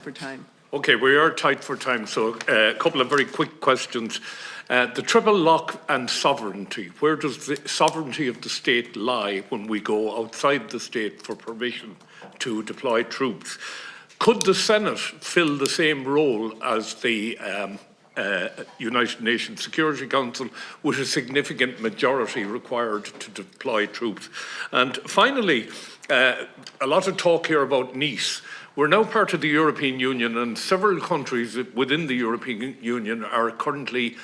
for time. Okay, we are tight for time, so a couple of very quick questions. The triple lock and sovereignty. Where does the sovereignty of the state lie when we go outside the state for permission to deploy troops? Could the Senate fill the same role as the United Nations Security Council with a significant majority required to deploy troops? And finally, a lot of talk here about Nice. We're now part of the European Union, and several countries within the European Union are currently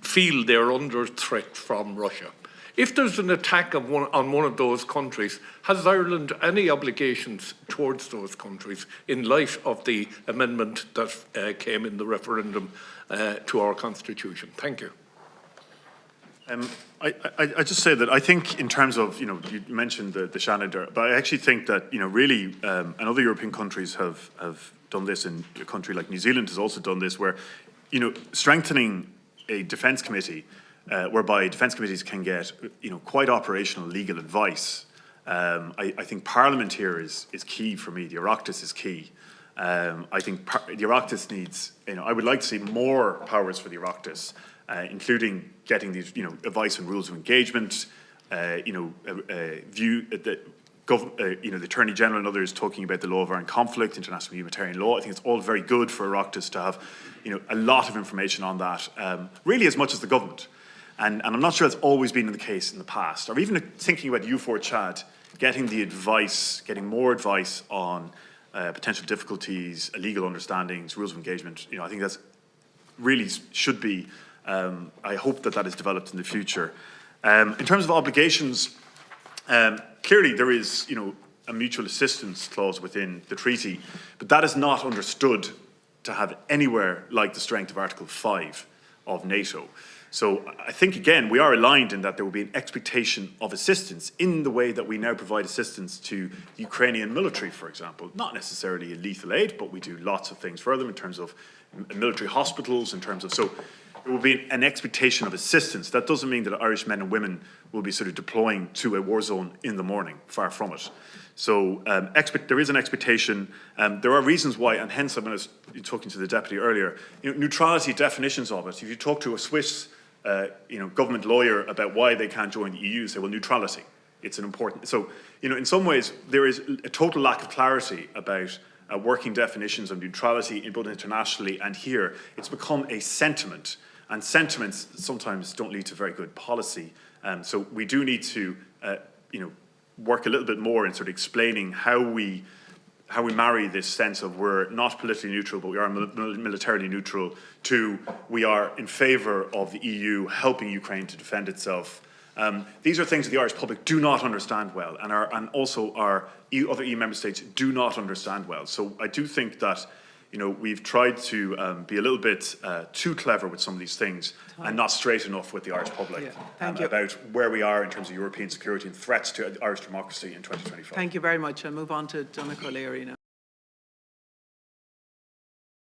feel they're under threat from Russia. If there's an attack on one of those countries, has Ireland any obligations towards those countries in light of the amendment that came in the referendum to our constitution? Thank you. I just say that I think in terms of, you mentioned the Shannon there, but I actually think that, really, and other European countries have done this, and a country like New Zealand has also done this, where, strengthening a defence committee, whereby defence committees can get, quite operational legal advice. I think Parliament here is key for me. The Oireachtas is key. I think the Oireachtas needs, I would like to see more powers for the Oireachtas, including getting these, advice on rules of engagement, view that the Attorney General and others talking about the law of armed conflict, international humanitarian law. I think it's all very good for Oireachtas to have, a lot of information on that, really as much as the government. And I'm not sure that's always been the case in the past. Or even thinking about U4 Chad, getting the advice, getting more advice on potential difficulties, legal understandings, rules of engagement. I think that's really should be. I hope that is developed in the future. In terms of obligations, clearly there is, a mutual assistance clause within the treaty, but that is not understood to have anywhere like the strength of Article 5 of NATO. So I think, again, we are aligned in that there will be an expectation of assistance in the way that we now provide assistance to the Ukrainian military, for example. Not necessarily a lethal aid, but we do lots of things for them in terms of military hospitals, in terms of, so there will be an expectation of assistance. That doesn't mean that Irish men and women will be sort of deploying to a war zone in the morning, far from it. So there is an expectation. There are reasons why, and hence when I was talking to the deputy earlier, neutrality definitions of it. If you talk to a Swiss government lawyer about why they can't join the EU, say, well, neutrality, it's an important, so, in some ways, there is a total lack of clarity about working definitions of neutrality in both internationally and here. It's become a sentiment, and sentiments sometimes don't lead to very good policy. So we do need to, work a little bit more in sort of explaining how we marry this sense of we're not politically neutral, but we are militarily neutral, to we are in favour of the EU helping Ukraine to defend itself. These are things that the Irish public do not understand well, and also our other EU member states do not understand well. So I do think that, we've tried to be a little bit too clever with some of these things and not straight enough with the Irish public about where we are in terms of European security and threats to Irish democracy in 2025. Thank you very much. I'll move on to Donna O'Leary now.